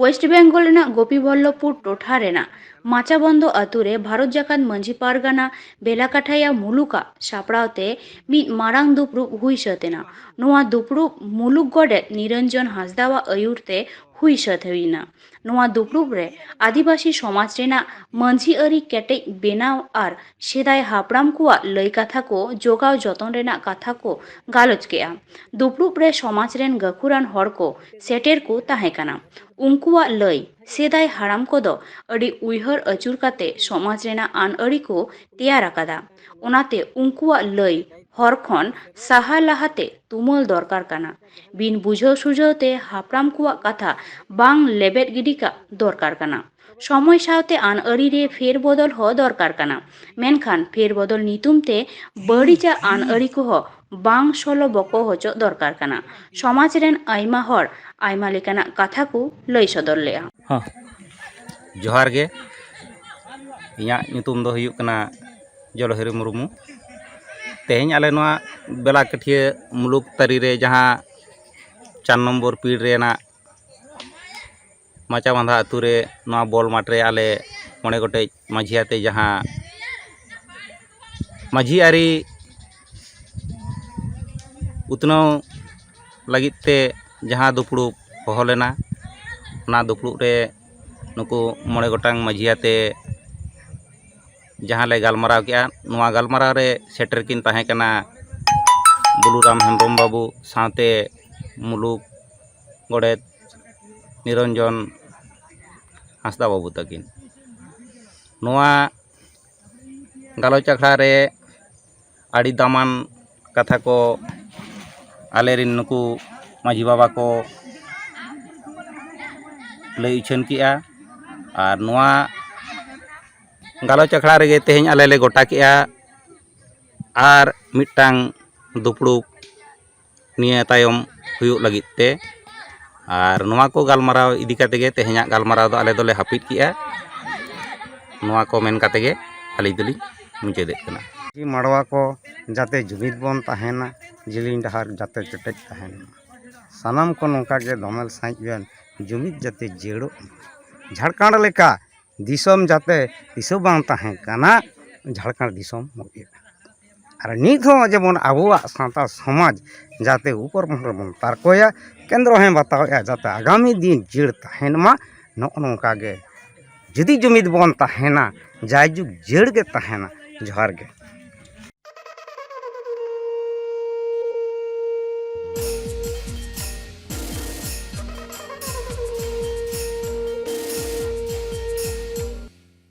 Waste Bengal Gopiballavpur टोठा माचाबंदो अतुरे Bharat जाकात मंझी पारगाना बेलाकाठाया मुलुका सापड़ावते मिद मारांग दुपड़ुब हुई सतेना। नोआ दुपड़ुब मुलुक गोडेत निरंजन हांसदावा आयुरते हुई सतहुईना। नोआ दुपड़ुब रे आदिवासी समाज रेना मंझी अरी केटेज बेनाव आर सेदाय हापड़ाम कुआ लई कथा को जोगाव जतन रेना कथा को गालोच केआ। दुपड़ुब रे समाज रेन गाखुरान हर को सेटेर को ताहेकाना। उनकुआ लई सेदाय हाराम कोदो अड़ी उइहर अचुर काते समाज रेना आन अड़ी को तेयार आकादा। ओनाते उनकुआ लई हर खन साहा लाहाते तुमल दरकार काना। बिन बुझाव सुझावते हापड़ाम कुआ कथा बांग लेबेद गिडिका दरकार काना। समय सावते आन अड़ी रे फेर बदल हो दरकार काना। मेनखान फेर बदल नितुमते बड़ीजा आन अड़ी को हो बांग सलो बको होचो दरकार काना। समाज रेन आइमा हर आइमा लेकाना कथा को लई सदर लेआ। जोहार गे इᱧᱟᱜ ᱧᱩᱛᱩᱢ ᱫᱚ ᱦᱩᱭᱩᱜ ᱠᱟᱱᱟ ᱡᱚᱞᱦᱚᱨᱤ ᱢᱩᱨᱢᱩ। ᱛᱮᱦᱮᱧ ᱟᱞᱮ ᱱᱚᱣᱟ ᱵᱮᱞᱟᱠᱟᱴᱷᱤᱭᱟᱹ ᱢᱩᱞᱩᱠ ᱛᱟᱹᱨᱤ ᱨᱮ ᱡᱟᱦᱟᱸ 4 ᱱᱚᱢᱵᱚᱨ ᱯᱤᱲ ᱨᱮᱱᱟᱜ ᱢᱟᱪᱟ ᱵᱟᱸᱫᱷᱟ ᱟᱛᱳ ᱨᱮ ᱱᱚᱣᱟ ᱵᱚᱞ ᱢᱟᱴ ᱨᱮ ᱟᱞᱮ 5 ᱜᱚᱴᱮᱡ ᱢᱟᱹᱡᱷᱤ ᱟᱛᱮ ᱡᱟᱦᱟᱸ ᱢᱟᱹᱡᱷᱤ ᱟᱹᱨᱤ उतनाव लगित ते जहाँ दुपड़ुब होहो लेना ना दुपड़ुब रे नुकु 5 गोटांग मझियाते जहाँ ले गालमाराव केआ नुआ गालमाराव रे सेटर किन ताहे कना बुलुराम हेम्ब्रम बाबू साथे मुलुक गोडेत निरंजन हांसदा बाबू तकिन नुआ गालोच आखड़ा रे आड़ी दामान कथा को आलेरिन नुकु माझी बाबा को लई उछन किया और नुआ गालोच आखड़ा रे तेहेñ आले ले गोटा किया और मिटांग दुपड़ुब निया तायम हुयुग लगित ते और नुआ को गालमाराव इदी काते गे तेहेñाग गालमाराव दो आले दोले हापिट किया नुआ को मेन काते गे आली दोली मुचादेत कना। माड़वा को जाते जुमिद बन तहना जिलिंग डहार जाते केटेज तहना सानाम को नौका के दमल साइज बेन जुमिद जाते जेड़ो झारखंड लेका दिसम जाते दिसो बांग तहें काना झारखंड दिसम मोगे और नित हो जेबन आबुआ साता समाज जाते ऊपर बन तारकोया केंद्र हैं बताओया जाते आगामी दिन जेड़ तहन मा नौका के जुदी जुमिद बन तहना जायजुग जेड़ के तहना। जोहार गे।